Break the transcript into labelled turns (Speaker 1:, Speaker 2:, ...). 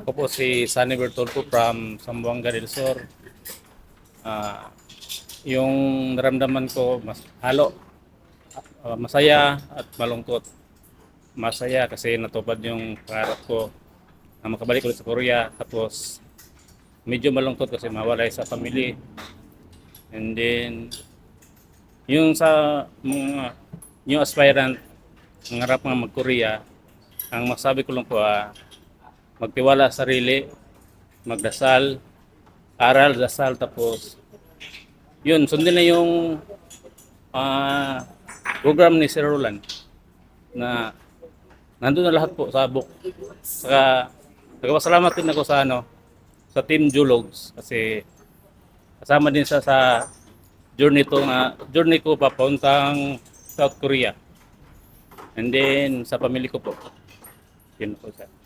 Speaker 1: Ako po si Sunny Bertolfo from Zamboanga del Sur. Ah, yung naramdaman ko masaya at malungkot. Masaya kasi natupad yung pangarap ko na makabalik ulit sa Korea. Tapos medyo malungkot kasi mawalay sa family. And then yung sa mga new aspirant, ang harap nga mag-Korea, ang masabi ko lang po magtiwala sa sarili, magdasal, aral, dasal, tapos yun, sundin na yung ah, program ni Sir Roland na nandun na lahat po sa book. Saka nagpasalamat din ako sa sa Team Julogs kasi kasama din sa journey ko papuntang South Korea. And then sa pamilya ko po. Yun po siya.